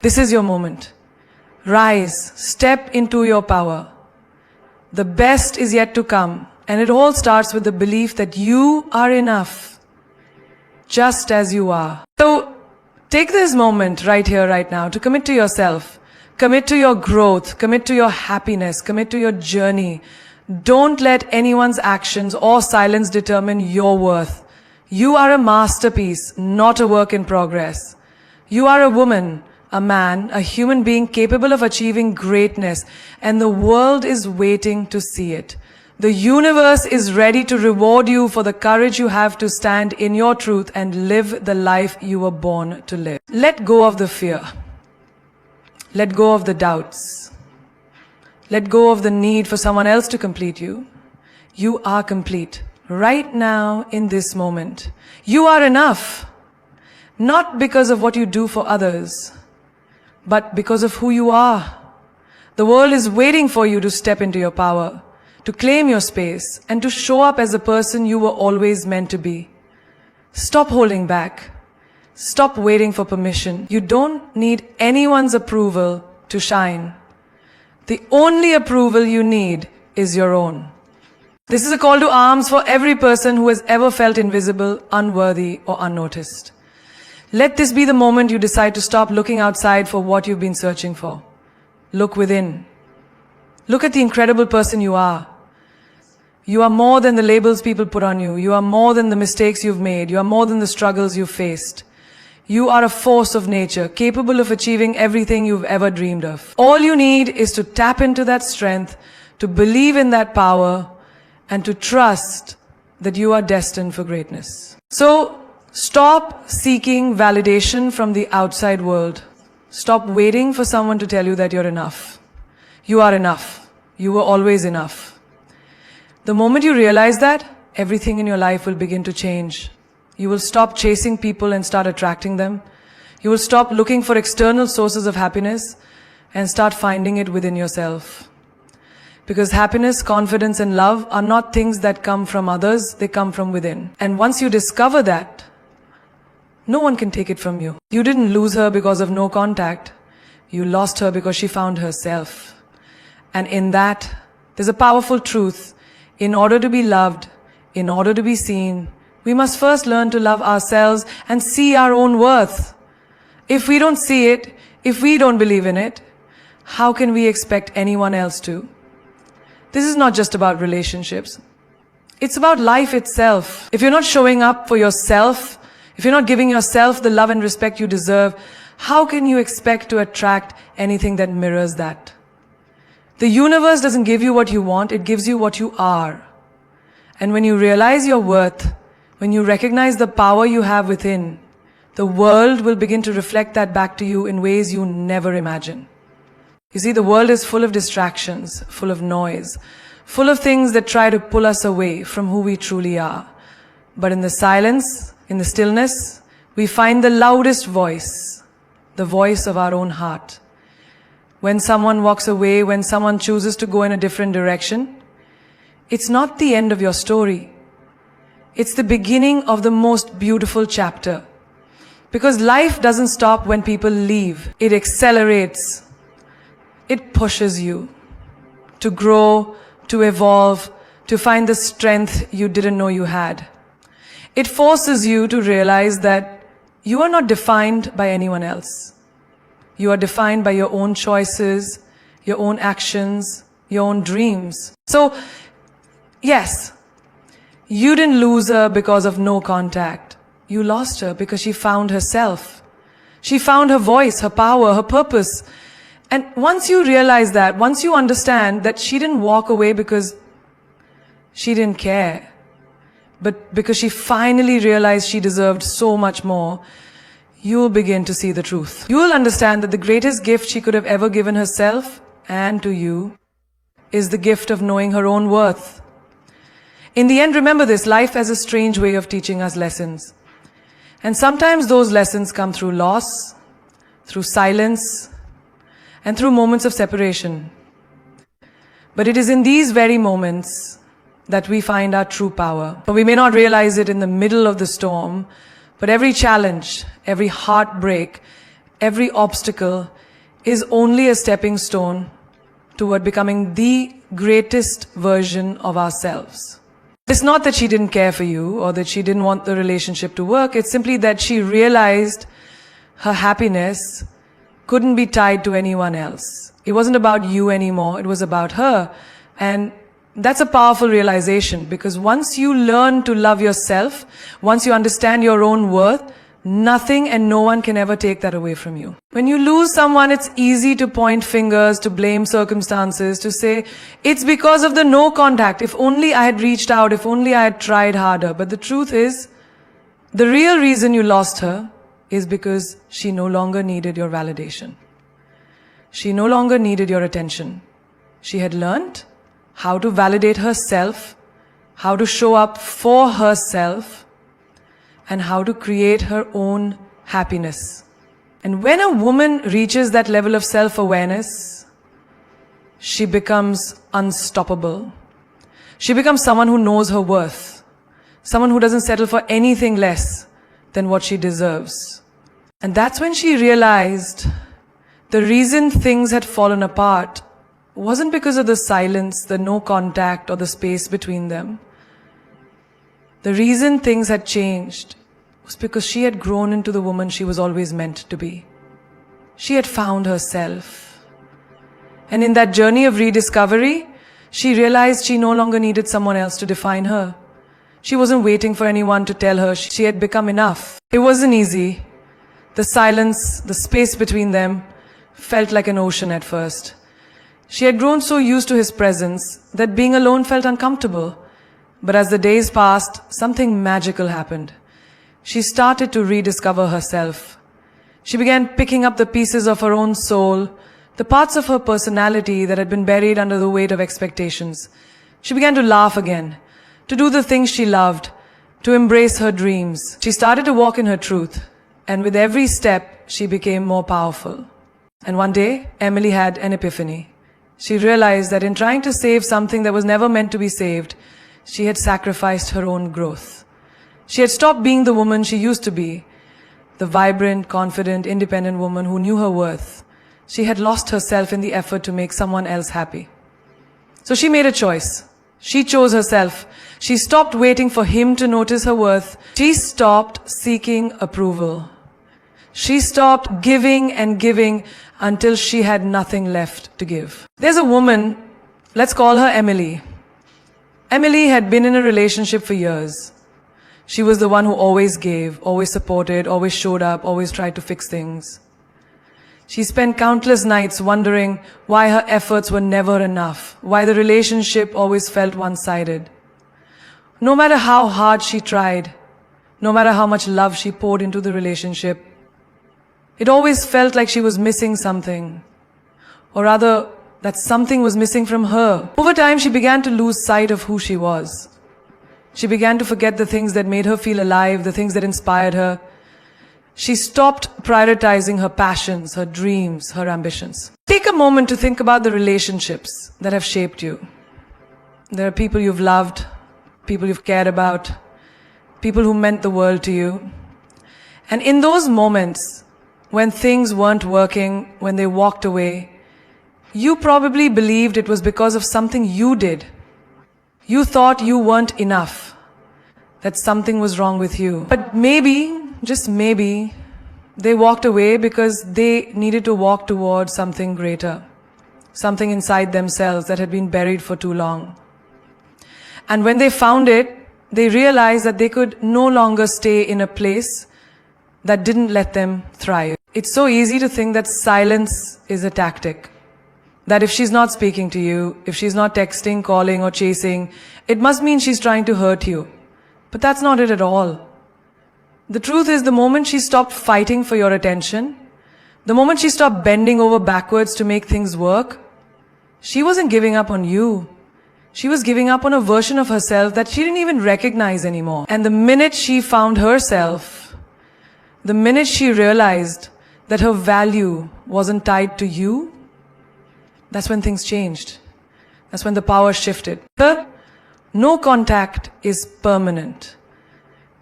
This is your moment. Rise, step into your power. The best is yet to come, and it all starts with the belief that you are enough, just as you are. So, take this moment right here, right now, to commit to yourself. Commit to your growth, commit to your happiness, commit to your journey. Don't let anyone's actions or silence determine your worth. You are a masterpiece, not a work in progress. You are a woman, a man, a human being capable of achieving greatness, and the world is waiting to see it. The universe is ready to reward you for the courage you have to stand in your truth and live the life you were born to live. Let go of the fear. Let go of the doubts. Let go of the need for someone else to complete you. You are complete. Right now, in this moment. You are enough. Not because of what you do for others, but because of who you are. The world is waiting for you to step into your power, to claim your space, and to show up as the person you were always meant to be. Stop holding back. Stop waiting for permission. You don't need anyone's approval to shine. The only approval you need is your own. This is a call to arms for every person who has ever felt invisible, unworthy, or unnoticed. Let this be the moment you decide to stop looking outside for what you've been searching for. Look within. Look at the incredible person you are. You are more than the labels people put on you. You are more than the mistakes you've made. You are more than the struggles you've faced. You are a force of nature, capable of achieving everything you've ever dreamed of. All you need is to tap into that strength, to believe in that power, and to trust that you are destined for greatness. So, stop seeking validation from the outside world. Stop waiting for someone to tell you that you're enough. You are enough. You were always enough. The moment you realize that, everything in your life will begin to change. You will stop chasing people and start attracting them. You will stop looking for external sources of happiness and start finding it within yourself. Because happiness, confidence, and love are not things that come from others, they come from within. And once you discover that, no one can take it from you. You didn't lose her because of no contact. You lost her because she found herself. And in that, there's a powerful truth. In order to be loved, in order to be seen, we must first learn to love ourselves and see our own worth. If we don't see it, if we don't believe in it, how can we expect anyone else to? This is not just about relationships. It's about life itself. If you're not showing up for yourself, if you're not giving yourself the love and respect you deserve, how can you expect to attract anything that mirrors that? The universe doesn't give you what you want, it gives you what you are. And when you realize your worth, when you recognize the power you have within, the world will begin to reflect that back to you in ways you never imagined. You see, the world is full of distractions, full of noise, full of things that try to pull us away from who we truly are. But in the silence, in the stillness, we find the loudest voice, the voice of our own heart. When someone walks away, when someone chooses to go in a different direction, it's not the end of your story. It's the beginning of the most beautiful chapter. Because life doesn't stop when people leave. It accelerates. It pushes you to grow, to evolve, to find the strength you didn't know you had. It forces you to realize that you are not defined by anyone else. You are defined by your own choices, your own actions, your own dreams. So, yes, you didn't lose her because of no contact. You lost her because she found herself. She found her voice, her power, her purpose. And once you realize that, once you understand that she didn't walk away because she didn't care, but because she finally realized she deserved so much more, you'll begin to see the truth. You will understand that the greatest gift she could have ever given herself and to you is the gift of knowing her own worth. In the end, remember this, life has a strange way of teaching us lessons. And sometimes those lessons come through loss, through silence, and through moments of separation. But it is in these very moments that we find our true power. But we may not realize it in the middle of the storm, but every challenge, every heartbreak, every obstacle is only a stepping stone toward becoming the greatest version of ourselves. It's not that she didn't care for you or that she didn't want the relationship to work. It's simply that she realized her happiness couldn't be tied to anyone else. It wasn't about you anymore. It was about her. And that's a powerful realization, because once you learn to love yourself, once you understand your own worth, nothing and no one can ever take that away from you. When you lose someone, it's easy to point fingers, to blame circumstances, to say, it's because of the no contact. If only I had reached out, if only I had tried harder. But the truth is, the real reason you lost her is because she no longer needed your validation. She no longer needed your attention. She had learned how to validate herself, how to show up for herself, and how to create her own happiness. And when a woman reaches that level of self-awareness, she becomes unstoppable. She becomes someone who knows her worth, someone who doesn't settle for anything less than what she deserves. And that's when she realized the reason things had fallen apart wasn't because of the silence, the no contact, or the space between them. The reason things had changed was because she had grown into the woman she was always meant to be. She had found herself. And in that journey of rediscovery, she realized she no longer needed someone else to define her. She wasn't waiting for anyone to tell her she had become enough. It wasn't easy. The silence, the space between them, felt like an ocean at first. She had grown so used to his presence that being alone felt uncomfortable. But as the days passed, something magical happened. She started to rediscover herself. She began picking up the pieces of her own soul, the parts of her personality that had been buried under the weight of expectations. She began to laugh again, to do the things she loved, to embrace her dreams. She started to walk in her truth, and with every step, she became more powerful. And one day, Emily had an epiphany. She realized that in trying to save something that was never meant to be saved, she had sacrificed her own growth. She had stopped being the woman she used to be, the vibrant, confident, independent woman who knew her worth. She had lost herself in the effort to make someone else happy. So she made a choice. She chose herself. She stopped waiting for him to notice her worth. She stopped seeking approval. She stopped giving and giving until she had nothing left to give. There's a woman, let's call her Emily. Emily had been in a relationship for years. She was the one who always gave, always supported, always showed up, always tried to fix things. She spent countless nights wondering why her efforts were never enough, why the relationship always felt one-sided. No matter how hard she tried, no matter how much love she poured into the relationship, it always felt like she was missing something, or rather, that something was missing from her. Over time, she began to lose sight of who she was. She began to forget the things that made her feel alive, the things that inspired her. She stopped prioritizing her passions, her dreams, her ambitions. Take a moment to think about the relationships that have shaped you. There are people you've loved, people you've cared about, people who meant the world to you. And in those moments, when things weren't working, when they walked away, you probably believed it was because of something you did. You thought you weren't enough, that something was wrong with you. But maybe, just maybe, they walked away because they needed to walk towards something greater, something inside themselves that had been buried for too long. And when they found it, they realized that they could no longer stay in a place that didn't let them thrive. It's so easy to think that silence is a tactic. That if she's not speaking to you, if she's not texting, calling, or chasing, it must mean she's trying to hurt you. But that's not it at all. The truth is, the moment she stopped fighting for your attention, the moment she stopped bending over backwards to make things work, she wasn't giving up on you. She was giving up on a version of herself that she didn't even recognize anymore. And the minute she found herself, the minute she realized that her value wasn't tied to you, that's when things changed. That's when the power shifted. No contact is permanent.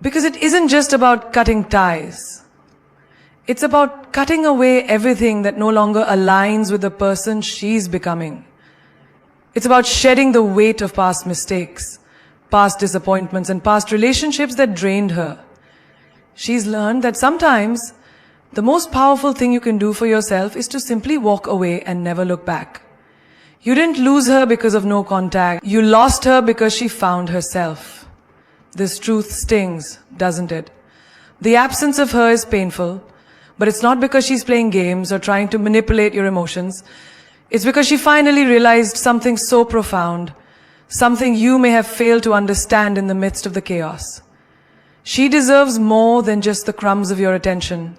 Because it isn't just about cutting ties. It's about cutting away everything that no longer aligns with the person she's becoming. It's about shedding the weight of past mistakes, past disappointments, and past relationships that drained her. She's learned that sometimes the most powerful thing you can do for yourself is to simply walk away and never look back. You didn't lose her because of no contact. You lost her because she found herself. This truth stings, doesn't it? The absence of her is painful, but it's not because she's playing games or trying to manipulate your emotions. It's because she finally realized something so profound, something you may have failed to understand in the midst of the chaos. She deserves more than just the crumbs of your attention.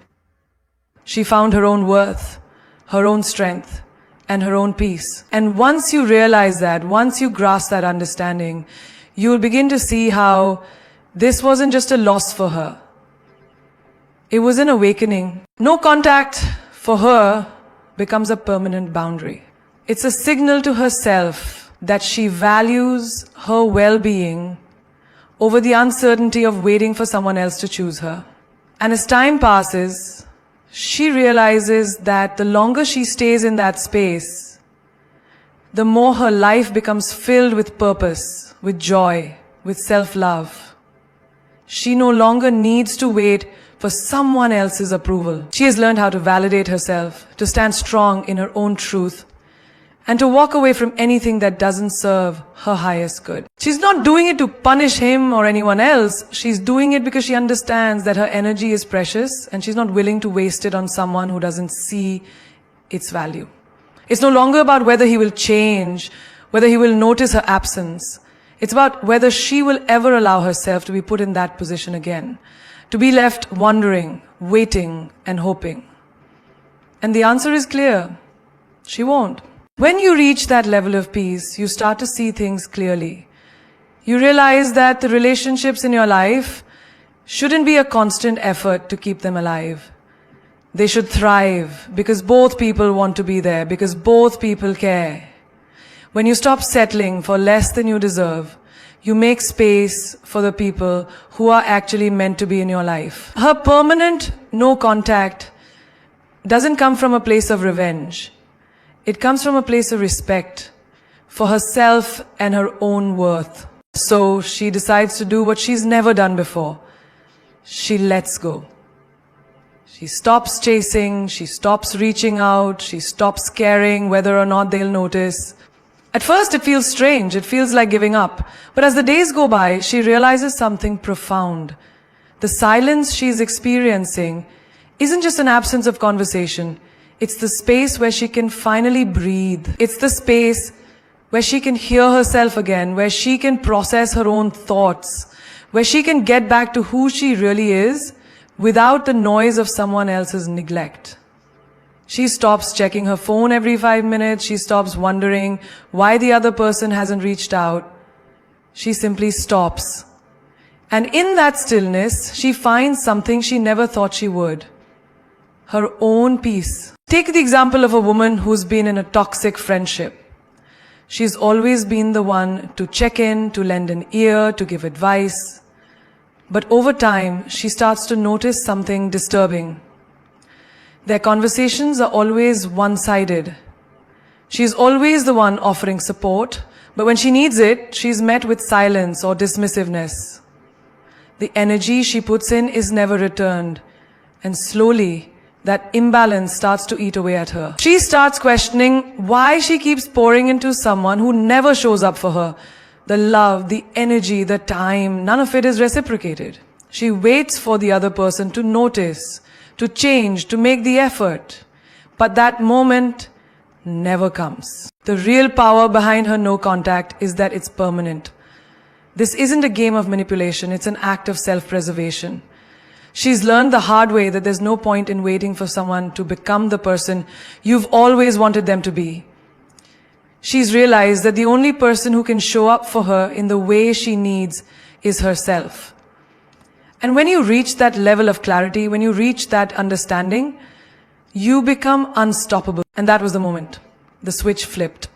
She found her own worth, her own strength, and her own peace. And once you realize that, once you grasp that understanding, you'll begin to see how this wasn't just a loss for her. It was an awakening. No contact for her becomes a permanent boundary. It's a signal to herself that she values her well-being over the uncertainty of waiting for someone else to choose her. And as time passes, she realizes that the longer she stays in that space, the more her life becomes filled with purpose, with joy, with self-love. She no longer needs to wait for someone else's approval. She has learned how to validate herself, to stand strong in her own truth, and to walk away from anything that doesn't serve her highest good. She's not doing it to punish him or anyone else. She's doing it because she understands that her energy is precious and she's not willing to waste it on someone who doesn't see its value. It's no longer about whether he will change, whether he will notice her absence. It's about whether she will ever allow herself to be put in that position again, to be left wondering, waiting, and hoping. And the answer is clear. She won't. When you reach that level of peace, you start to see things clearly. You realize that the relationships in your life shouldn't be a constant effort to keep them alive. They should thrive because both people want to be there, because both people care. When you stop settling for less than you deserve, you make space for the people who are actually meant to be in your life. Her permanent no contact doesn't come from a place of revenge. It comes from a place of respect for herself and her own worth. So she decides to do what she's never done before. She lets go. She stops chasing, she stops reaching out, she stops caring whether or not they'll notice. At first it feels strange, it feels like giving up. But as the days go by, she realizes something profound. The silence she's experiencing isn't just an absence of conversation. It's the space where she can finally breathe. It's the space where she can hear herself again, where she can process her own thoughts, where she can get back to who she really is without the noise of someone else's neglect. She stops checking her phone every 5 minutes. She stops wondering why the other person hasn't reached out. She simply stops. And in that stillness, she finds something she never thought she would. Her own peace. Take the example of a woman who's been in a toxic friendship. She's always been the one to check in, to lend an ear, to give advice. But over time, she starts to notice something disturbing. Their conversations are always one-sided. She's always the one offering support, but when she needs it, she's met with silence or dismissiveness. The energy she puts in is never returned, and slowly, that imbalance starts to eat away at her. She starts questioning why she keeps pouring into someone who never shows up for her. The love, the energy, the time, none of it is reciprocated. She waits for the other person to notice, to change, to make the effort. But that moment never comes. The real power behind her no contact is that it's permanent. This isn't a game of manipulation, it's an act of self-preservation. She's learned the hard way that there's no point in waiting for someone to become the person you've always wanted them to be. She's realized that the only person who can show up for her in the way she needs is herself. And when you reach that level of clarity, when you reach that understanding, you become unstoppable. And that was the moment. The switch flipped.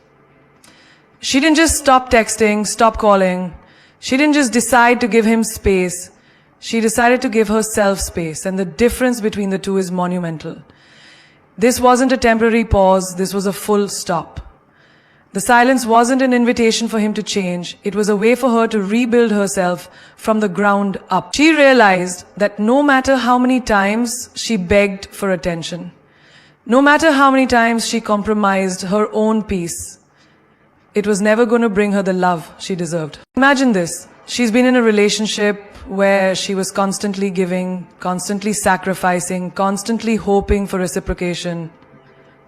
She didn't just stop texting, stop calling. She didn't just decide to give him space. She decided to give herself space, and the difference between the two is monumental. This wasn't a temporary pause, this was a full stop. The silence wasn't an invitation for him to change, it was a way for her to rebuild herself from the ground up. She realized that no matter how many times she begged for attention, no matter how many times she compromised her own peace, it was never going to bring her the love she deserved. Imagine this. She's been in a relationship where she was constantly giving, constantly sacrificing, constantly hoping for reciprocation.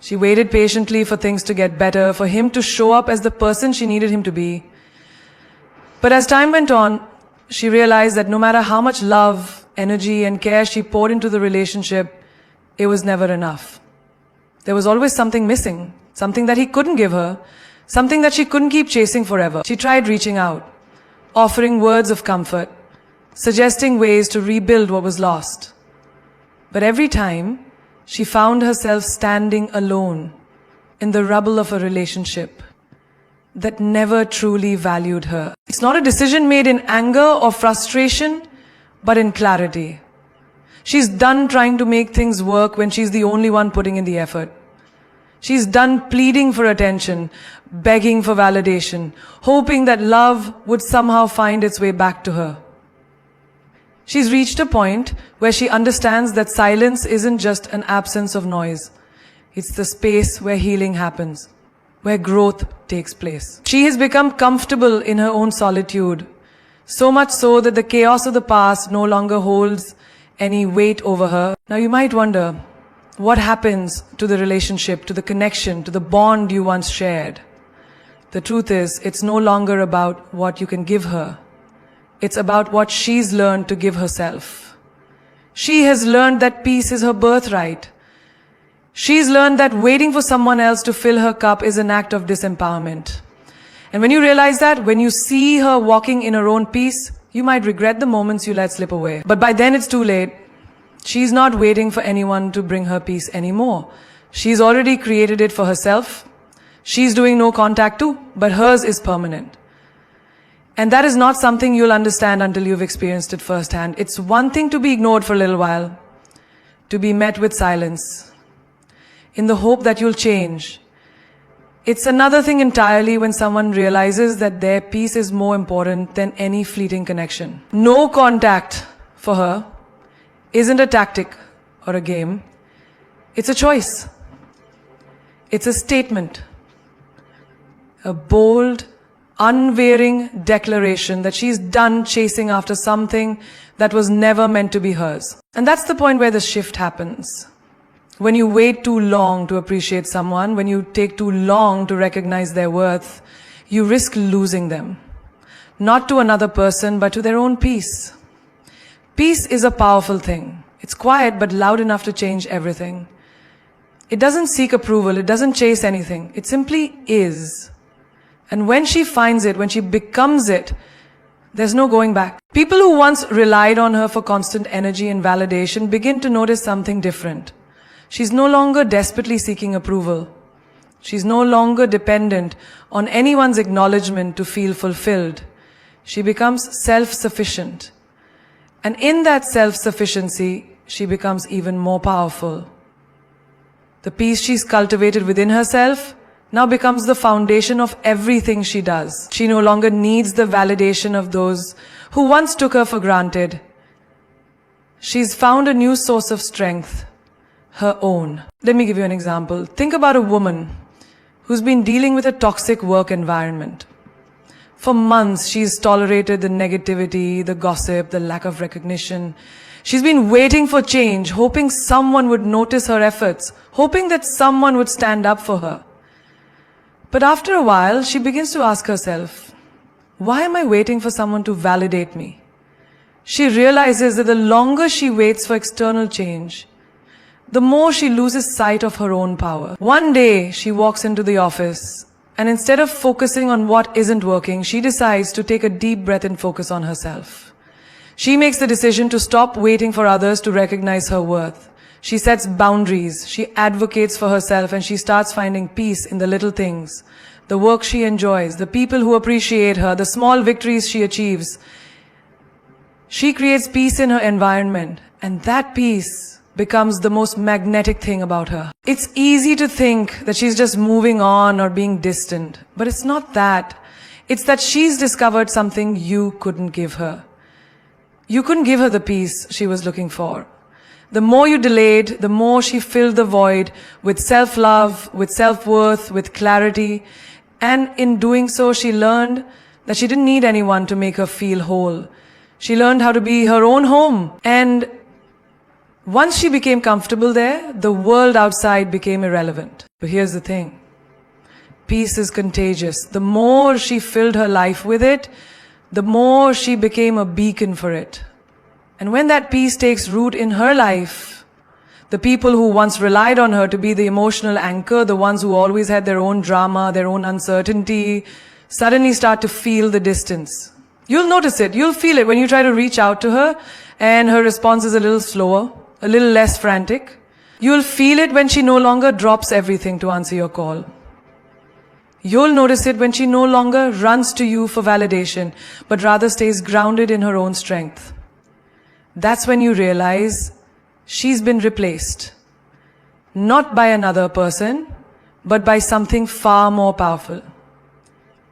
She waited patiently for things to get better, for him to show up as the person she needed him to be. But as time went on, she realized that no matter how much love, energy, and care she poured into the relationship, it was never enough. There was always something missing, something that he couldn't give her, something that she couldn't keep chasing forever. She tried reaching out, offering words of comfort, suggesting ways to rebuild what was lost. But every time, she found herself standing alone in the rubble of a relationship that never truly valued her. It's not a decision made in anger or frustration, but in clarity. She's done trying to make things work when she's the only one putting in the effort. She's done pleading for attention, begging for validation, hoping that love would somehow find its way back to her. She's reached a point where she understands that silence isn't just an absence of noise. It's the space where healing happens, where growth takes place. She has become comfortable in her own solitude, so much so that the chaos of the past no longer holds any weight over her. Now you might wonder, what happens to the relationship, to the connection, to the bond you once shared? The truth is, it's no longer about what you can give her. It's about what she's learned to give herself. She has learned that peace is her birthright. She's learned that waiting for someone else to fill her cup is an act of disempowerment. And when you realize that, when you see her walking in her own peace, you might regret the moments you let slip away. But by then it's too late. She's not waiting for anyone to bring her peace anymore. She's already created it for herself. She's doing no contact too, but hers is permanent. And that is not something you'll understand until you've experienced it firsthand. It's one thing to be ignored for a little while, to be met with silence, in the hope that you'll change. It's another thing entirely when someone realizes that their peace is more important than any fleeting connection. No contact for her isn't a tactic or a game. It's a choice. It's a statement. A bold, unwavering declaration that she's done chasing after something that was never meant to be hers. And that's the point where the shift happens. When you wait too long to appreciate someone, when you take too long to recognize their worth, you risk losing them. Not to another person, but to their own peace. Peace is a powerful thing. It's quiet but loud enough to change everything. It doesn't seek approval, it doesn't chase anything. It simply is. And when she finds it, when she becomes it, there's no going back. People who once relied on her for constant energy and validation begin to notice something different. She's no longer desperately seeking approval. She's no longer dependent on anyone's acknowledgement to feel fulfilled. She becomes self-sufficient. And in that self-sufficiency, she becomes even more powerful. The peace she's cultivated within herself now becomes the foundation of everything she does. She no longer needs the validation of those who once took her for granted. She's found a new source of strength, her own. Let me give you an example. Think about a woman who's been dealing with a toxic work environment. For months, she's tolerated the negativity, the gossip, the lack of recognition. She's been waiting for change, hoping someone would notice her efforts, hoping that someone would stand up for her. But after a while, she begins to ask herself, why am I waiting for someone to validate me? She realizes that the longer she waits for external change, the more she loses sight of her own power. One day, she walks into the office, and instead of focusing on what isn't working, she decides to take a deep breath and focus on herself. She makes the decision to stop waiting for others to recognize her worth. She sets boundaries, she advocates for herself, and she starts finding peace in the little things, the work she enjoys, the people who appreciate her, the small victories she achieves. She creates peace in her environment, and that peace becomes the most magnetic thing about her. It's easy to think that she's just moving on or being distant, but it's not that. It's that she's discovered something you couldn't give her. You couldn't give her the peace she was looking for. The more you delayed, the more she filled the void with self-love, with self-worth, with clarity. And in doing so, she learned that she didn't need anyone to make her feel whole. She learned how to be her own home. And once she became comfortable there, the world outside became irrelevant. But here's the thing. Peace is contagious. The more she filled her life with it, the more she became a beacon for it. And when that peace takes root in her life, the people who once relied on her to be the emotional anchor, the ones who always had their own drama, their own uncertainty, suddenly start to feel the distance. You'll notice it, you'll feel it when you try to reach out to her and her response is a little slower, a little less frantic. You'll feel it when she no longer drops everything to answer your call. You'll notice it when she no longer runs to you for validation, but rather stays grounded in her own strength. That's when you realize she's been replaced. Not by another person, but by something far more powerful.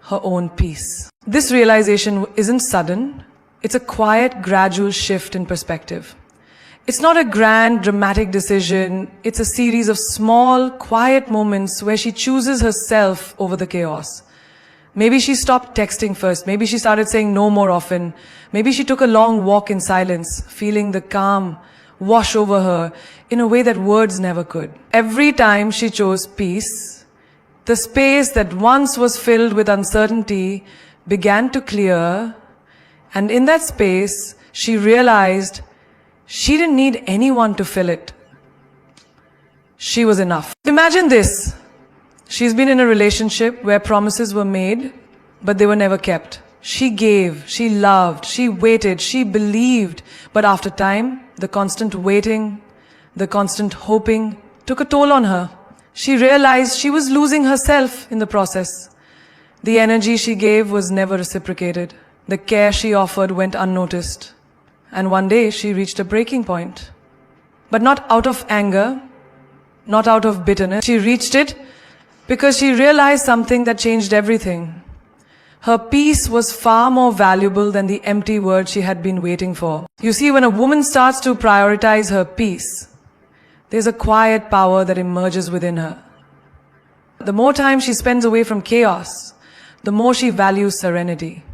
Her own peace. This realization isn't sudden. It's a quiet, gradual shift in perspective. It's not a grand, dramatic decision. It's a series of small, quiet moments where she chooses herself over the chaos. Maybe she stopped texting first. Maybe she started saying no more often. Maybe she took a long walk in silence, feeling the calm wash over her in a way that words never could. Every time she chose peace, the space that once was filled with uncertainty began to clear, and in that space, she realized she didn't need anyone to fill it. She was enough. Imagine this. She's been in a relationship where promises were made, but they were never kept. She gave, she loved, she waited, she believed. But after time, the constant waiting, the constant hoping took a toll on her. She realized she was losing herself in the process. The energy she gave was never reciprocated. The care she offered went unnoticed. And one day she reached a breaking point. But not out of anger, not out of bitterness. She reached it because she realized something that changed everything. Her peace was far more valuable than the empty word she had been waiting for. You see, when a woman starts to prioritize her peace, there's a quiet power that emerges within her. The more time she spends away from chaos, the more she values serenity.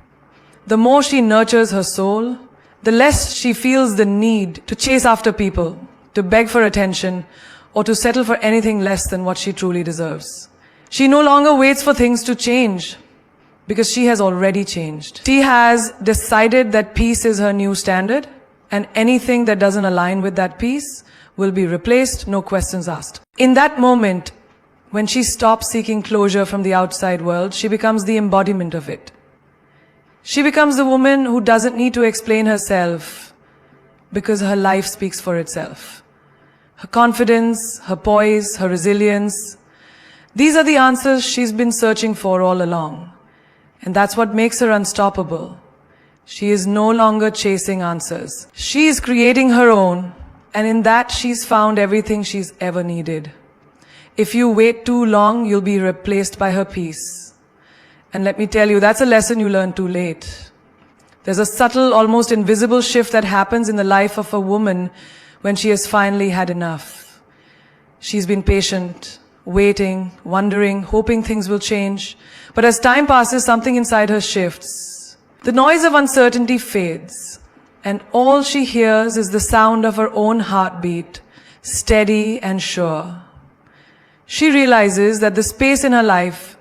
The more she nurtures her soul, the less she feels the need to chase after people, to beg for attention, or to settle for anything less than what she truly deserves. She no longer waits for things to change, because she has already changed. She has decided that peace is her new standard, and anything that doesn't align with that peace will be replaced, no questions asked. In that moment, when she stops seeking closure from the outside world, she becomes the embodiment of it. She becomes the woman who doesn't need to explain herself, because her life speaks for itself. Her confidence, her poise, her resilience, these are the answers she's been searching for all along. And that's what makes her unstoppable. She is no longer chasing answers. She is creating her own, and in that she's found everything she's ever needed. If you wait too long, you'll be replaced by her peace. And let me tell you, that's a lesson you learn too late. There's a subtle, almost invisible shift that happens in the life of a woman when she has finally had enough. She's been patient, waiting, wondering, hoping things will change. But as time passes, something inside her shifts. The noise of uncertainty fades, and all she hears is the sound of her own heartbeat, steady and sure. She realizes that the space in her life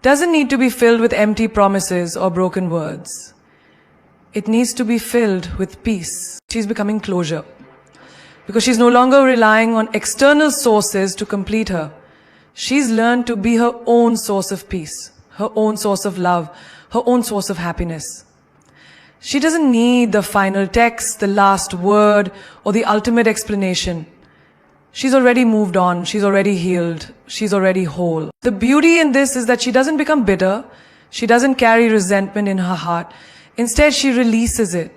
doesn't need to be filled with empty promises or broken words. It needs to be filled with peace. She's becoming closure, because she's no longer relying on external sources to complete her. She's learned to be her own source of peace, her own source of love, her own source of happiness. She doesn't need the final text, the last word, or the ultimate explanation. She's already moved on, she's already healed, she's already whole. The beauty in this is that she doesn't become bitter, she doesn't carry resentment in her heart. Instead, she releases it.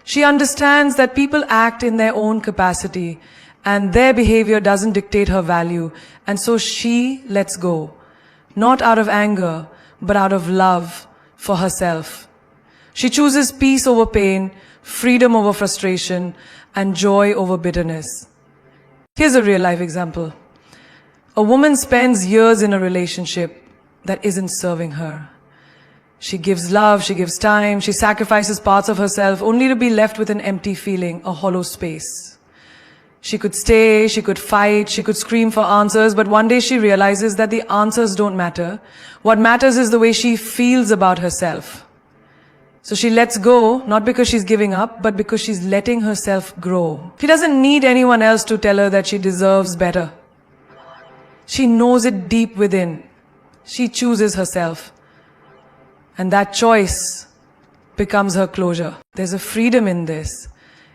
She understands that people act in their own capacity and their behavior doesn't dictate her value, and so she lets go, not out of anger, but out of love for herself. She chooses peace over pain, freedom over frustration, and joy over bitterness. Here's a real-life example. A woman spends years in a relationship that isn't serving her. She gives love, she gives time, she sacrifices parts of herself only to be left with an empty feeling, a hollow space. She could stay, she could fight, she could scream for answers, but one day she realizes that the answers don't matter. What matters is the way she feels about herself. So she lets go, not because she's giving up, but because she's letting herself grow. She doesn't need anyone else to tell her that she deserves better. She knows it deep within. She chooses herself. And that choice becomes her closure. There's a freedom in this.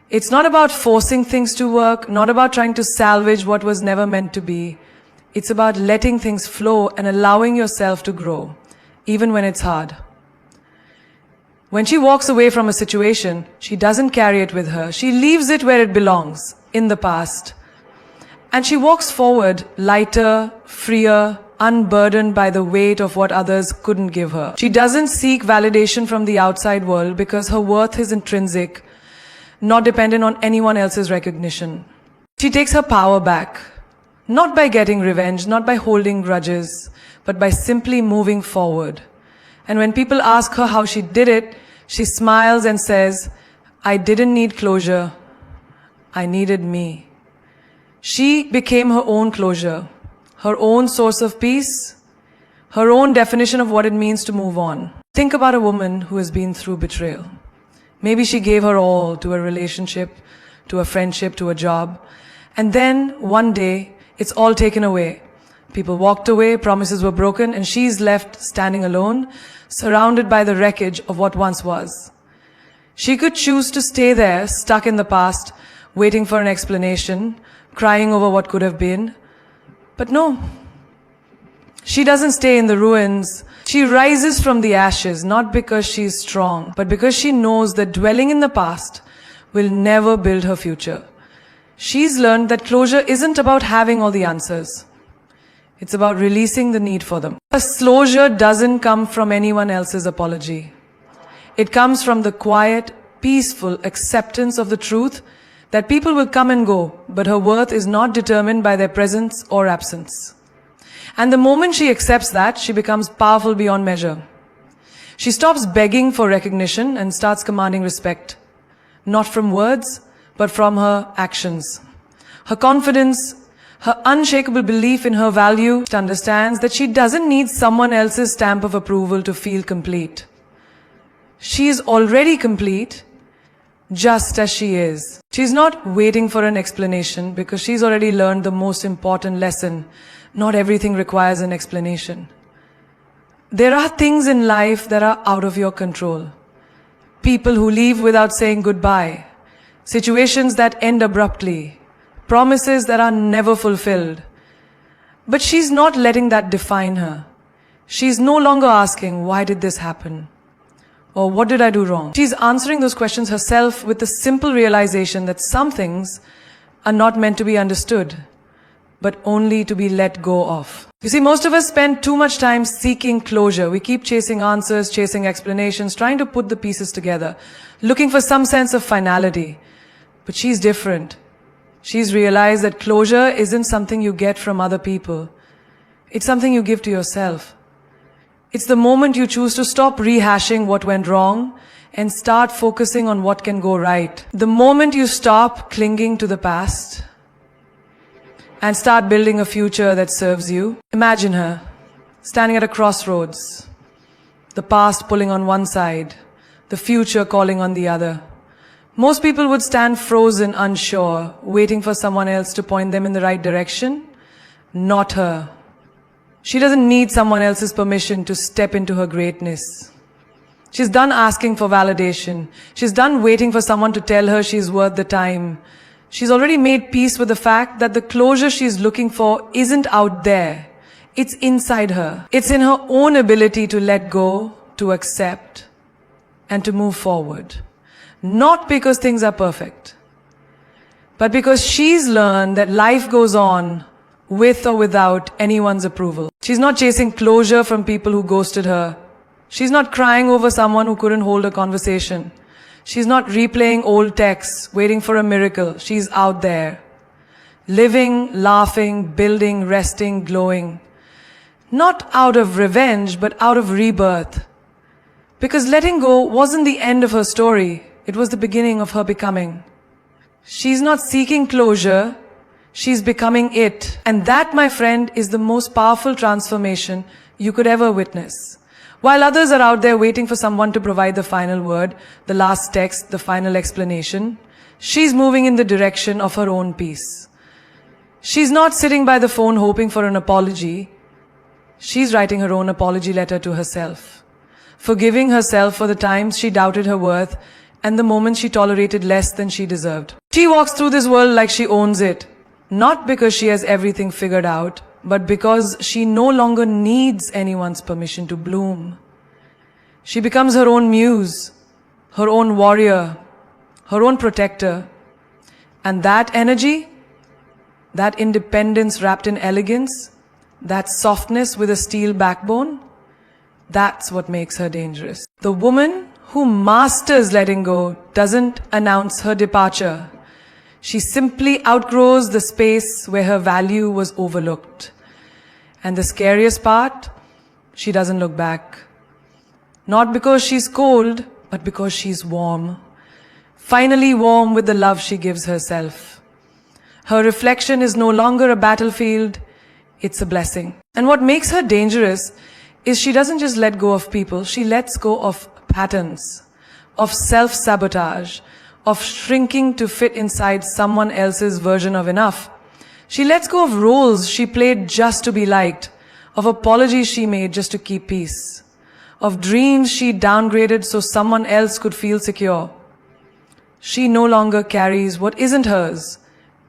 It's not about forcing things to work, not about trying to salvage what was never meant to be. It's about letting things flow and allowing yourself to grow, even when it's hard. When she walks away from a situation, she doesn't carry it with her. She leaves it where it belongs, in the past. And she walks forward lighter, freer, unburdened by the weight of what others couldn't give her. She doesn't seek validation from the outside world because her worth is intrinsic, not dependent on anyone else's recognition. She takes her power back, not by getting revenge, not by holding grudges, but by simply moving forward. And when people ask her how she did it, she smiles and says, "I didn't need closure, I needed me." She became her own closure, her own source of peace, her own definition of what it means to move on. Think about a woman who has been through betrayal. Maybe she gave her all to a relationship, to a friendship, to a job, and then one day it's all taken away. People walked away, promises were broken, and she's left standing alone, surrounded by the wreckage of what once was. She could choose to stay there, stuck in the past, waiting for an explanation, crying over what could have been. But no, she doesn't stay in the ruins. She rises from the ashes, not because she's strong, but because she knows that dwelling in the past will never build her future. She's learned that closure isn't about having all the answers. It's about releasing the need for them. A closure doesn't come from anyone else's apology. It comes from the quiet, peaceful acceptance of the truth that people will come and go, but her worth is not determined by their presence or absence. And the moment she accepts that, she becomes powerful beyond measure. She stops begging for recognition and starts commanding respect, not from words, but from her actions. Her confidence, her unshakable belief in her value, understands that she doesn't need someone else's stamp of approval to feel complete. She is already complete, just as she is. She's not waiting for an explanation because she's already learned the most important lesson. Not everything requires an explanation. There are things in life that are out of your control. People who leave without saying goodbye. Situations that end abruptly. Promises that are never fulfilled. But she's not letting that define her. She's no longer asking, why did this happen? Or what did I do wrong? She's answering those questions herself with the simple realization that some things are not meant to be understood, but only to be let go of. You see, most of us spend too much time seeking closure. We keep chasing answers, chasing explanations, trying to put the pieces together, looking for some sense of finality. But she's different. She's realized that closure isn't something you get from other people. It's something you give to yourself. It's the moment you choose to stop rehashing what went wrong and start focusing on what can go right. The moment you stop clinging to the past and start building a future that serves you. Imagine her, standing at a crossroads, the past pulling on one side, the future calling on the other. Most people would stand frozen, unsure, waiting for someone else to point them in the right direction. Not her. She doesn't need someone else's permission to step into her greatness. She's done asking for validation. She's done waiting for someone to tell her she's worth the time. She's already made peace with the fact that the closure she's looking for isn't out there. It's inside her. It's in her own ability to let go, to accept, and to move forward. Not because things are perfect, but because she's learned that life goes on with or without anyone's approval. She's not chasing closure from people who ghosted her. She's not crying over someone who couldn't hold a conversation. She's not replaying old texts, waiting for a miracle. She's out there, living, laughing, building, resting, glowing. Not out of revenge, but out of rebirth. Because letting go wasn't the end of her story. It was the beginning of her becoming. She's not seeking closure. She's becoming it. And that, my friend, is the most powerful transformation you could ever witness. While others are out there waiting for someone to provide the final word, the last text, the final explanation, she's moving in the direction of her own peace. She's not sitting by the phone hoping for an apology. She's writing her own apology letter to herself, forgiving herself for the times she doubted her worth and the moments she tolerated less than she deserved. She walks through this world like she owns it, not because she has everything figured out, but because she no longer needs anyone's permission to bloom. She becomes her own muse, her own warrior, her own protector. And that energy, that independence wrapped in elegance, that softness with a steel backbone, that's what makes her dangerous. The woman who masters letting go doesn't announce her departure. She simply outgrows the space where her value was overlooked. And the scariest part, she doesn't look back. Not because she's cold, but because she's warm. Finally warm with the love she gives herself. Her reflection is no longer a battlefield, it's a blessing. And what makes her dangerous is she doesn't just let go of people, she lets go of patterns, of self-sabotage, of shrinking to fit inside someone else's version of enough. She lets go of roles she played just to be liked, of apologies she made just to keep peace, of dreams she downgraded so someone else could feel secure. She no longer carries what isn't hers,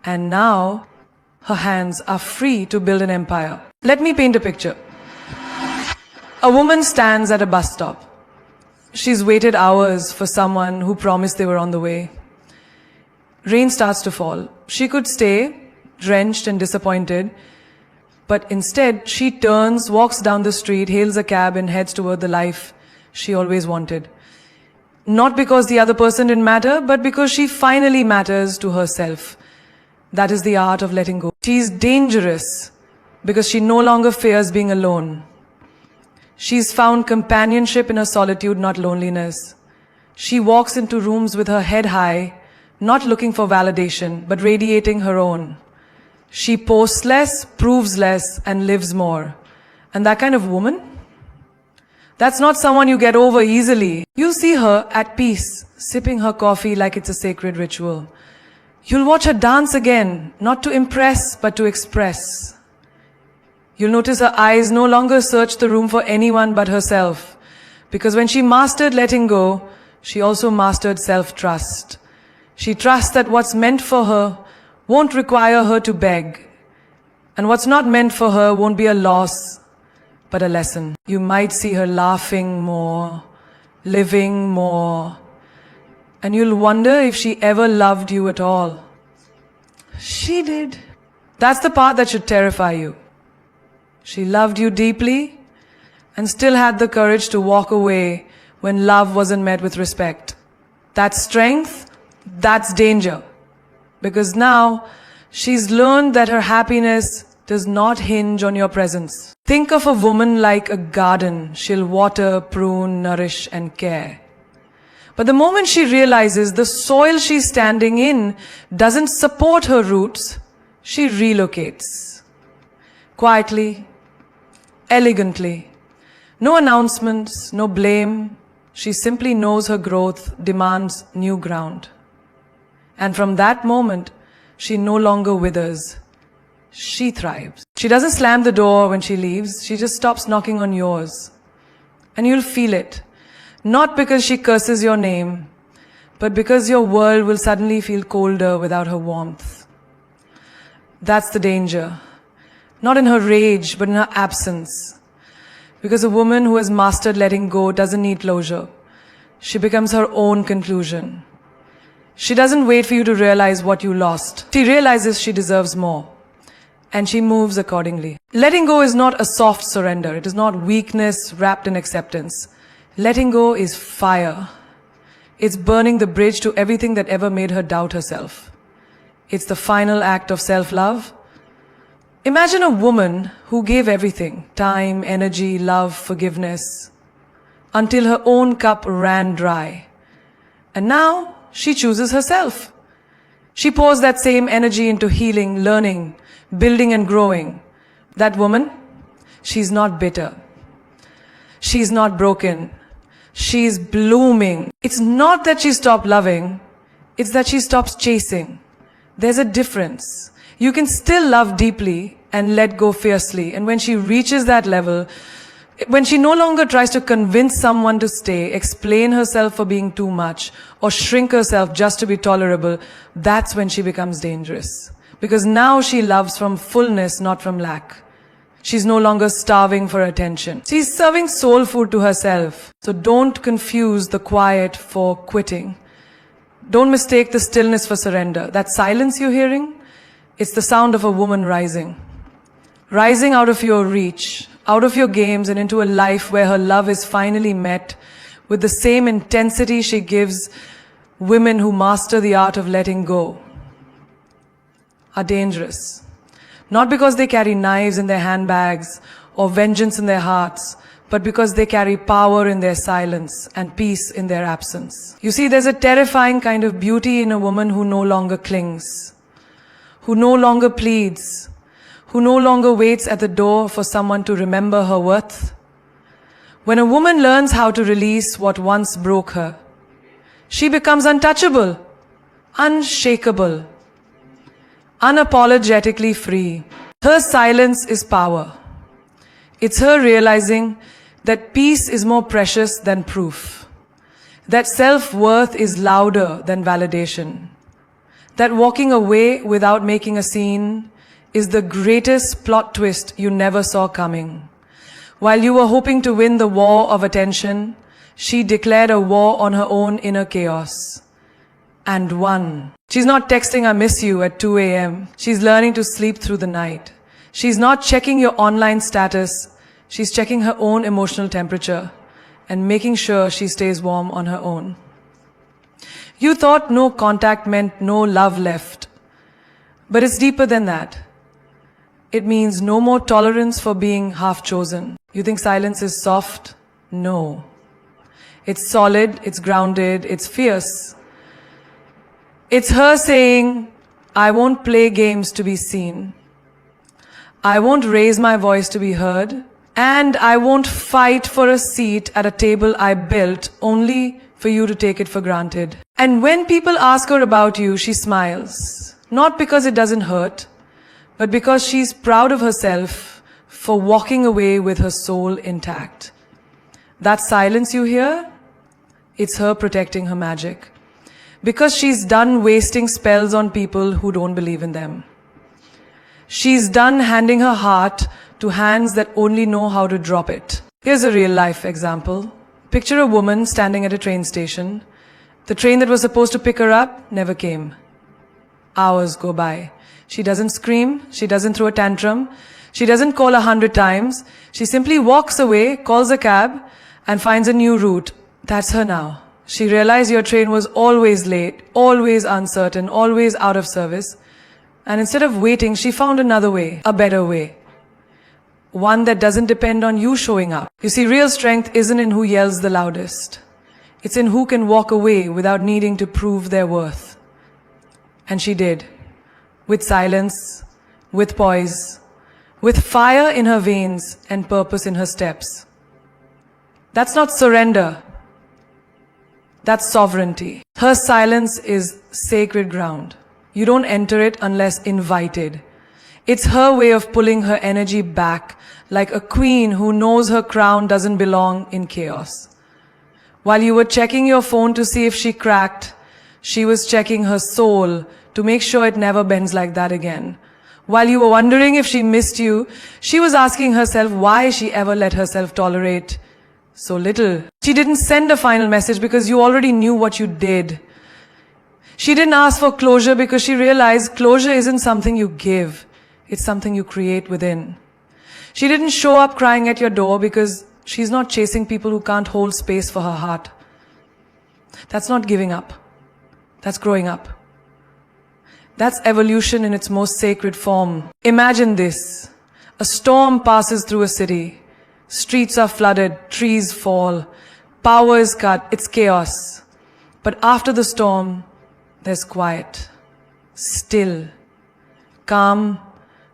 and now her hands are free to build an empire. Let me paint a picture. A woman stands at a bus stop. She's waited hours for someone who promised they were on the way. Rain starts to fall. She could stay, drenched and disappointed, but instead she turns, walks down the street, hails a cab and heads toward the life she always wanted. Not because the other person didn't matter, but because she finally matters to herself. That is the art of letting go. She's dangerous because she no longer fears being alone. She's found companionship in her solitude, not loneliness. She walks into rooms with her head high, not looking for validation, but radiating her own. She posts less, proves less, and lives more. And that kind of woman, that's not someone you get over easily. You'll see her at peace, sipping her coffee like it's a sacred ritual. You'll watch her dance again, not to impress, but to express. You'll notice her eyes no longer search the room for anyone but herself. Because when she mastered letting go, she also mastered self-trust. She trusts that what's meant for her won't require her to beg. And what's not meant for her won't be a loss, but a lesson. You might see her laughing more, living more, and you'll wonder if she ever loved you at all. She did. That's the part that should terrify you. She loved you deeply and still had the courage to walk away when love wasn't met with respect. That's strength, that's danger. Because now she's learned that her happiness does not hinge on your presence. Think of a woman like a garden. She'll water, prune, nourish, and care. But the moment she realizes the soil she's standing in doesn't support her roots, she relocates. Quietly, elegantly. No announcements, no blame. She simply knows her growth demands new ground. And from that moment, she no longer withers. She thrives. She doesn't slam the door when she leaves. She just stops knocking on yours. And you'll feel it. Not because she curses your name, but because your world will suddenly feel colder without her warmth. That's the danger. Not in her rage, but in her absence. Because a woman who has mastered letting go doesn't need closure. She becomes her own conclusion. She doesn't wait for you to realize what you lost. She realizes she deserves more. And she moves accordingly. Letting go is not a soft surrender. It is not weakness wrapped in acceptance. Letting go is fire. It's burning the bridge to everything that ever made her doubt herself. It's the final act of self-love. Imagine a woman who gave everything, time, energy, love, forgiveness, until her own cup ran dry. And now she chooses herself. She pours that same energy into healing, learning, building and growing. That woman, she's not bitter. She's not broken. She's blooming. It's not that she stopped loving, it's that she stops chasing. There's a difference. You can still love deeply and let go fiercely. And when she reaches that level, when she no longer tries to convince someone to stay, explain herself for being too much, or shrink herself just to be tolerable, that's when she becomes dangerous. Because now she loves from fullness, not from lack. She's no longer starving for attention. She's serving soul food to herself. So don't confuse the quiet for quitting. Don't mistake the stillness for surrender. That silence you're hearing, it's the sound of a woman rising. Rising out of your reach, out of your games, and into a life where her love is finally met with the same intensity she gives women who master the art of letting go. Are dangerous. Not because they carry knives in their handbags or vengeance in their hearts, but because they carry power in their silence and peace in their absence. You see, there's a terrifying kind of beauty in a woman who no longer clings, who no longer pleads, who no longer waits at the door for someone to remember her worth. When a woman learns how to release what once broke her, she becomes untouchable, unshakable, unapologetically free. Her silence is power. It's her realizing that peace is more precious than proof, that self-worth is louder than validation, that walking away without making a scene is the greatest plot twist you never saw coming. While you were hoping to win the war of attention, she declared a war on her own inner chaos. And won. She's not texting "I miss you" at 2 a.m. She's learning to sleep through the night. She's not checking your online status. She's checking her own emotional temperature and making sure she stays warm on her own. You thought no contact meant no love left. But it's deeper than that. It means no more tolerance for being half chosen. You think silence is soft? No. It's solid, it's grounded, it's fierce. It's her saying, I won't play games to be seen. I won't raise my voice to be heard. And I won't fight for a seat at a table I built only for you to take it for granted. And when people ask her about you, she smiles. Not because it doesn't hurt, but because she's proud of herself for walking away with her soul intact. That silence you hear, it's her protecting her magic. Because she's done wasting spells on people who don't believe in them. She's done handing her heart to hands that only know how to drop it. Here's a real life example. Picture a woman standing at a train station. The train that was supposed to pick her up never came. Hours go by. She doesn't scream. She doesn't throw a tantrum. She doesn't call 100 times. She simply walks away, calls a cab, and finds a new route. That's her now. She realized your train was always late, always uncertain, always out of service. And instead of waiting, she found another way, a better way. One that doesn't depend on you showing up. You see, real strength isn't in who yells the loudest. It's in who can walk away without needing to prove their worth. And she did. With silence, with poise, with fire in her veins and purpose in her steps. That's not surrender. That's sovereignty. Her silence is sacred ground. You don't enter it unless invited. It's her way of pulling her energy back, like a queen who knows her crown doesn't belong in chaos. While you were checking your phone to see if she cracked, she was checking her soul to make sure it never bends like that again. While you were wondering if she missed you, she was asking herself why she ever let herself tolerate so little. She didn't send a final message because you already knew what you did. She didn't ask for closure because she realized closure isn't something you give, it's something you create within. She didn't show up crying at your door because she's not chasing people who can't hold space for her heart. That's not giving up. That's growing up. That's evolution in its most sacred form. Imagine this. A storm passes through a city. Streets are flooded, trees fall, power is cut, it's chaos. But after the storm, there's quiet, still, calm.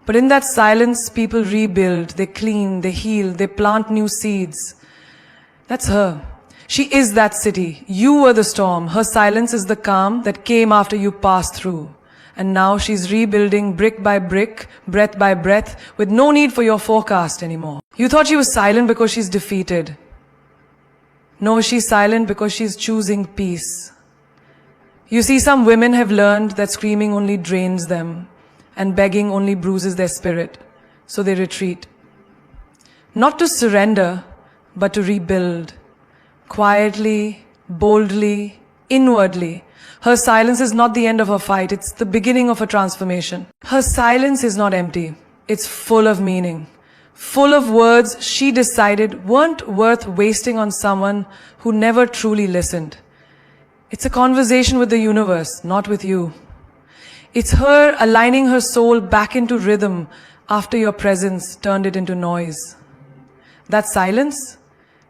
But in that silence, people rebuild, they clean, they heal, they plant new seeds. That's her. She is that city. You were the storm. Her silence is the calm that came after you passed through. And now she's rebuilding brick by brick, breath by breath, with no need for your forecast anymore. You thought she was silent because she's defeated. No, she's silent because she's choosing peace. You see, some women have learned that screaming only drains them, and begging only bruises their spirit. So they retreat. Not to surrender, but to rebuild. Quietly, boldly, inwardly. Her silence is not the end of her fight, it's the beginning of a transformation. Her silence is not empty, it's full of meaning. Full of words she decided weren't worth wasting on someone who never truly listened. It's a conversation with the universe, not with you. It's her aligning her soul back into rhythm after your presence turned it into noise. That silence,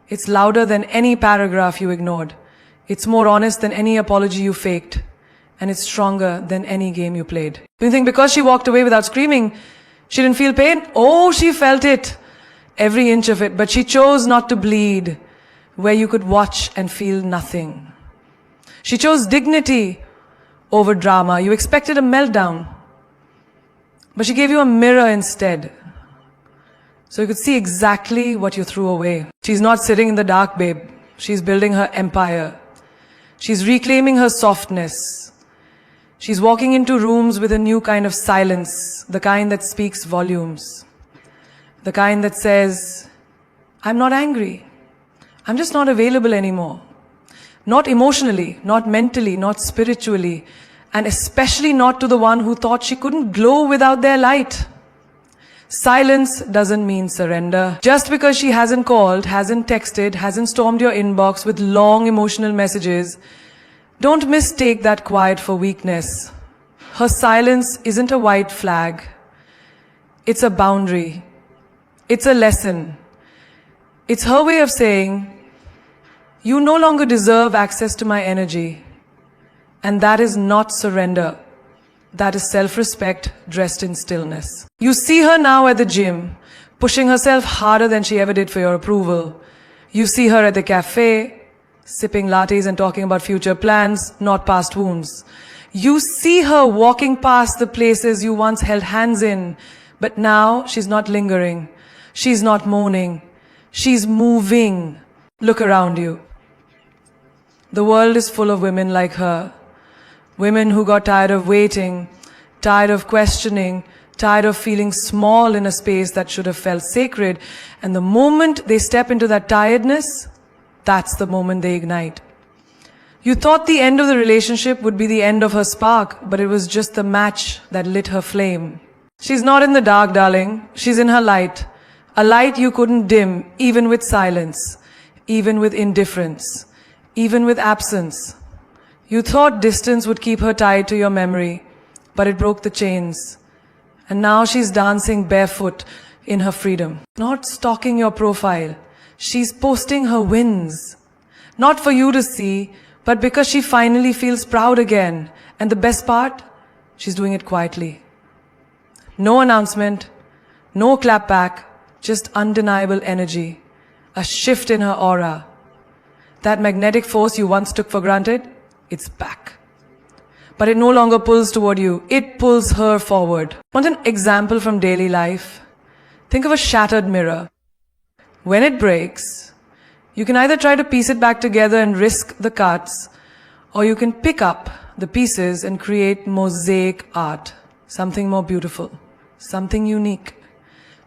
it's louder than any paragraph you ignored. It's more honest than any apology you faked. And it's stronger than any game you played. You think because she walked away without screaming, she didn't feel pain? Oh, she felt it. Every inch of it. But she chose not to bleed, where you could watch and feel nothing. She chose dignity over drama. You expected a meltdown. But she gave you a mirror instead. So you could see exactly what you threw away. She's not sitting in the dark, babe. She's building her empire. She's reclaiming her softness. She's walking into rooms with a new kind of silence, the kind that speaks volumes. The kind that says, I'm not angry. I'm just not available anymore. Not emotionally, not mentally, not spiritually, and especially not to the one who thought she couldn't glow without their light. Silence doesn't mean surrender. Just because she hasn't called, hasn't texted, hasn't stormed your inbox with long emotional messages, don't mistake that quiet for weakness. Her silence isn't a white flag. It's a boundary. It's a lesson. It's her way of saying, you no longer deserve access to my energy. And that is not surrender. That is self-respect dressed in stillness. You see her now at the gym, pushing herself harder than she ever did for your approval. You see her at the cafe, sipping lattes and talking about future plans, not past wounds. You see her walking past the places you once held hands in, but now she's not lingering. She's not moaning. She's moving. Look around you. The world is full of women like her. Women who got tired of waiting, tired of questioning, tired of feeling small in a space that should have felt sacred. And the moment they step into that tiredness, that's the moment they ignite. You thought the end of the relationship would be the end of her spark, but it was just the match that lit her flame. She's not in the dark, darling. She's in her light. A light you couldn't dim, even with silence, even with indifference, even with absence. You thought distance would keep her tied to your memory, but it broke the chains. And now she's dancing barefoot in her freedom. Not stalking your profile. She's posting her wins. Not for you to see, but because she finally feels proud again. And the best part, she's doing it quietly. No announcement, no clap back, just undeniable energy. A shift in her aura. That magnetic force you once took for granted, it's back. But it no longer pulls toward you. It pulls her forward. Want an example from daily life? Think of a shattered mirror. When it breaks, you can either try to piece it back together and risk the cuts, or you can pick up the pieces and create mosaic art. Something more beautiful. Something unique.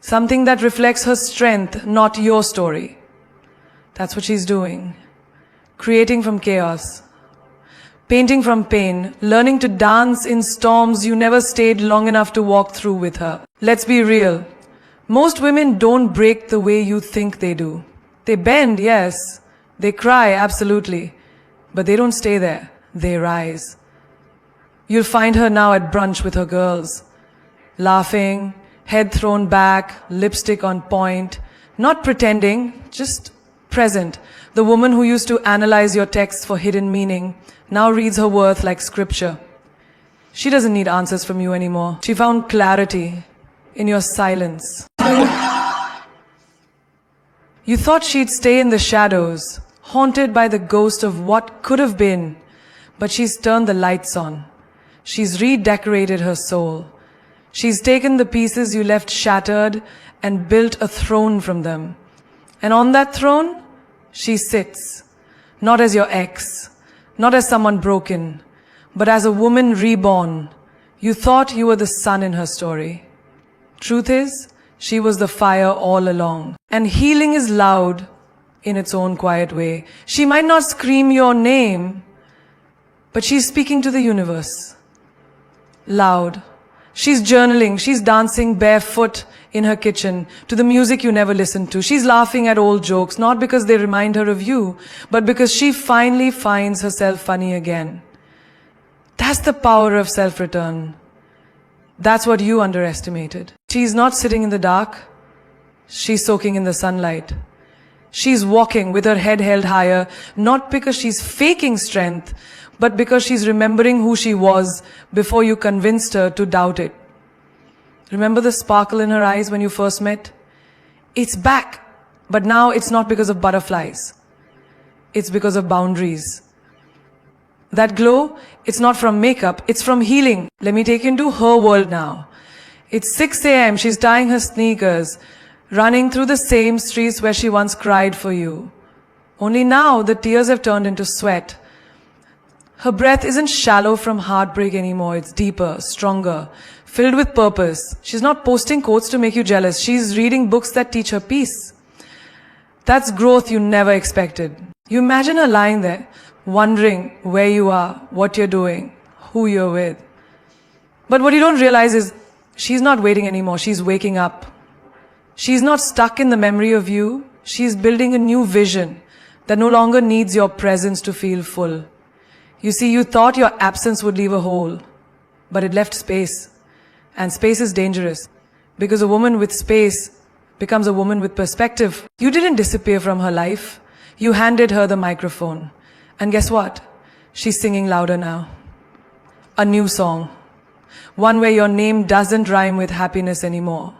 Something that reflects her strength, not your story. That's what she's doing. Creating from chaos. painting from pain, learning to dance in storms you never stayed long enough to walk through with her. Let's be real. Most women don't break the way you think they do. They bend, yes. They cry, absolutely. But they don't stay there. They rise. You'll find her now at brunch with her girls, laughing, head thrown back, lipstick on point, not pretending, just present. The woman who used to analyze your texts for hidden meaning now reads her worth like scripture. She doesn't need answers from you anymore. She found clarity in your silence. You thought she'd stay in the shadows, haunted by the ghost of what could have been, but she's turned the lights on. She's redecorated her soul. She's taken the pieces you left shattered and built a throne from them. And on that throne, she sits, not as your ex, not as someone broken, but as a woman reborn. You thought you were the sun in her story. Truth is, she was the fire all along. And healing is loud in its own quiet way. She might not scream your name, but she's speaking to the universe. Loud. She's journaling, she's dancing barefoot in her kitchen to the music you never listened to. She's laughing at old jokes, not because they remind her of you, but because she finally finds herself funny again. That's the power of self-return. That's what you underestimated. She's not sitting in the dark. She's soaking in the sunlight. She's walking with her head held higher, not because she's faking strength, but because she's remembering who she was before you convinced her to doubt it. Remember the sparkle in her eyes when you first met? It's back, but now it's not because of butterflies. It's because of boundaries. That glow, it's not from makeup, it's from healing. Let me take you into her world now. It's 6 a.m., she's tying her sneakers, running through the same streets where she once cried for you. Only now the tears have turned into sweat. Her breath isn't shallow from heartbreak anymore, it's deeper, stronger, filled with purpose. She's not posting quotes to make you jealous, she's reading books that teach her peace. That's growth you never expected. You imagine her lying there, wondering where you are, what you're doing, who you're with. But what you don't realize is, she's not waiting anymore, she's waking up. She's not stuck in the memory of you, she's building a new vision that no longer needs your presence to feel full. You see, you thought your absence would leave a hole, but it left space. And space is dangerous, because a woman with space becomes a woman with perspective. You didn't disappear from her life, you handed her the microphone. And guess what? She's singing louder now. A new song. One where your name doesn't rhyme with happiness anymore.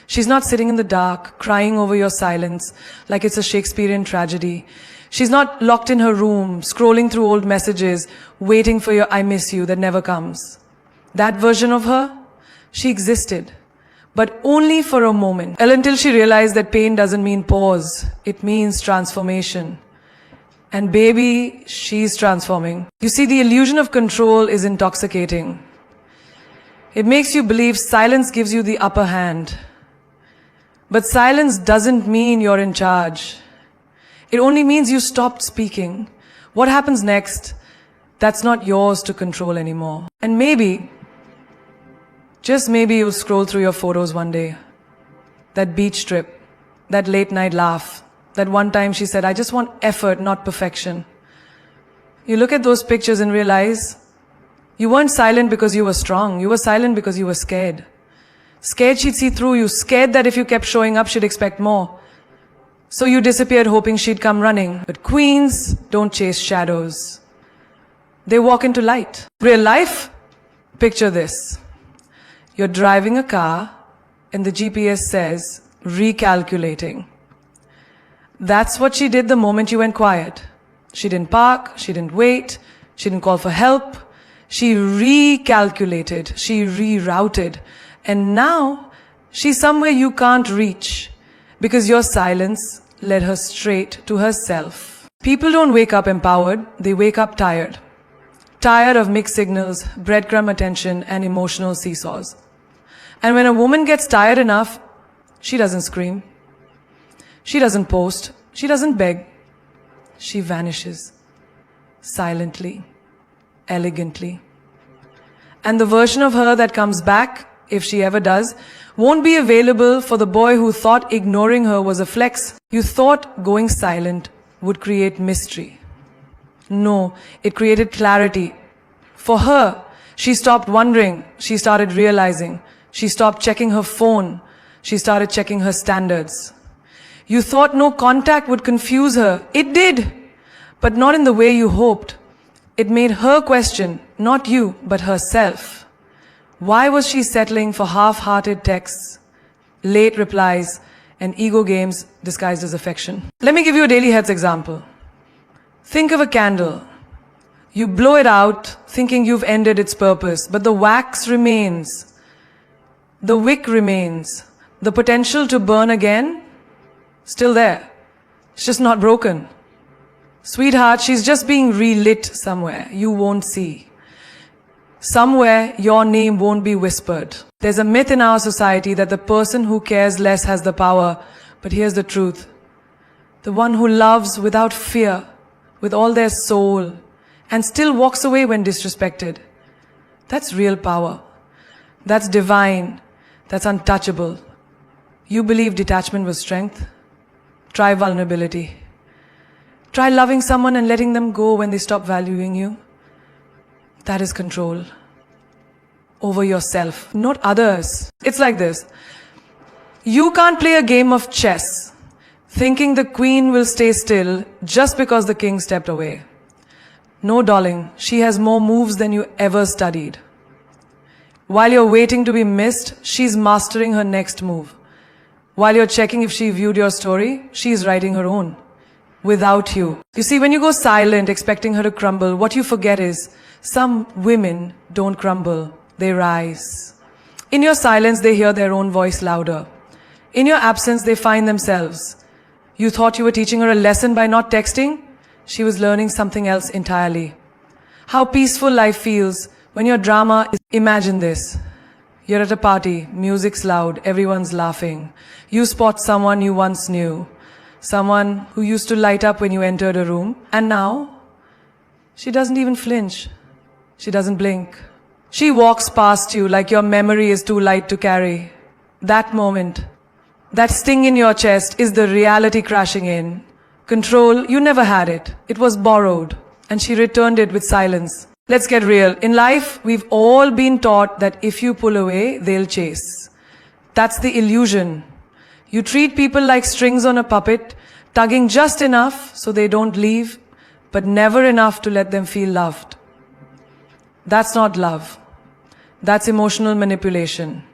She's not sitting in the dark, crying over your silence like it's a Shakespearean tragedy. She's not locked in her room, scrolling through old messages, waiting for your I miss you that never comes. That version of her, she existed, but only for a moment. Until she realized that pain doesn't mean pause, it means transformation. And baby, she's transforming. You see, the illusion of control is intoxicating. It makes you believe silence gives you the upper hand. But silence doesn't mean you're in charge. It only means you stopped speaking. What happens next? That's not yours to control anymore. And maybe, just maybe you'll scroll through your photos one day. That beach trip, that late night laugh, that one time she said, I just want effort, not perfection. You look at those pictures and realize you weren't silent because you were strong. You were silent because you were scared. Scared she'd see through you. Scared that if you kept showing up, she'd expect more. So you disappeared hoping she'd come running. But queens don't chase shadows. They walk into light. Real life? Picture this. You're driving a car and the GPS says, recalculating. That's what she did the moment you went quiet. She didn't park, she didn't wait, she didn't call for help. She recalculated, she rerouted. And now, she's somewhere you can't reach because your silence led her straight to herself. People don't wake up empowered, they wake up tired. Tired of mixed signals, breadcrumb attention, and emotional seesaws. And when a woman gets tired enough, she doesn't scream. She doesn't post. She doesn't beg. She vanishes silently. elegantly. And the version of her that comes back, if she ever does, won't be available for the boy who thought ignoring her was a flex. You thought going silent would create mystery. No, it created clarity. For her, she stopped wondering, she started realizing. She stopped checking her phone, she started checking her standards. You thought no contact would confuse her. It did, but not in the way you hoped. It made her question, not you, but herself. Why was she settling for half-hearted texts, late replies, and ego games disguised as affection? Let me give you a daily heads example. Think of a candle. You blow it out, thinking you've ended its purpose, but the wax remains. The wick remains. The potential to burn again, still there. It's just not broken. Sweetheart, she's just being relit somewhere you won't see. Somewhere your name won't be whispered. There's a myth in our society that the person who cares less has the power, but here's the truth. The one who loves without fear, with all their soul, and still walks away when disrespected. That's real power. That's divine. That's untouchable. You believe detachment was strength? Try vulnerability. Try loving someone and letting them go when they stop valuing you. That is control over yourself, not others. It's like this. You can't play a game of chess thinking the queen will stay still just because the king stepped away. No, darling, she has more moves than you ever studied. While you're waiting to be missed, she's mastering her next move. While you're checking if she viewed your story, she's writing her own. Without you. You see, when you go silent expecting her to crumble, what you forget is some women don't crumble, they rise. In your silence, they hear their own voice louder. In your absence, they find themselves. You thought you were teaching her a lesson by not texting? She was learning something else entirely. How peaceful life feels when your drama is... Imagine this. You're at a party, music's loud, everyone's laughing. You spot someone you once knew. Someone who used to light up when you entered a room. And now, she doesn't even flinch. She doesn't blink. She walks past you like your memory is too light to carry. That moment, that sting in your chest is the reality crashing in. Control, you never had it. It was borrowed. And she returned it with silence. Let's get real. In life, we've all been taught that if you pull away, they'll chase. That's the illusion. You treat people like strings on a puppet, tugging just enough so they don't leave, but never enough to let them feel loved. That's not love. That's emotional manipulation.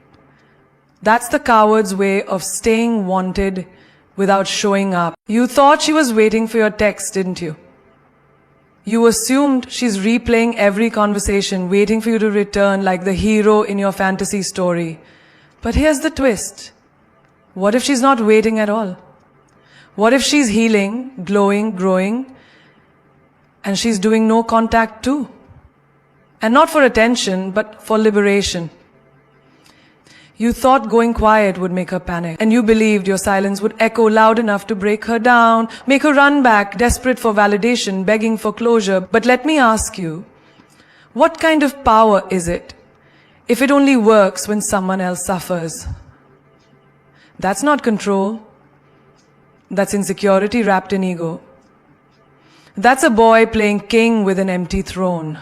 That's the coward's way of staying wanted without showing up. You thought she was waiting for your text, didn't you? You assumed she's replaying every conversation, waiting for you to return like the hero in your fantasy story. But here's the twist. What if she's not waiting at all? What if she's healing, glowing, growing, and she's doing no contact too? And not for attention, but for liberation. You thought going quiet would make her panic, and you believed your silence would echo loud enough to break her down, make her run back, desperate for validation, begging for closure. But let me ask you, what kind of power is it if it only works when someone else suffers? That's not control. That's insecurity wrapped in ego. That's a boy playing king with an empty throne.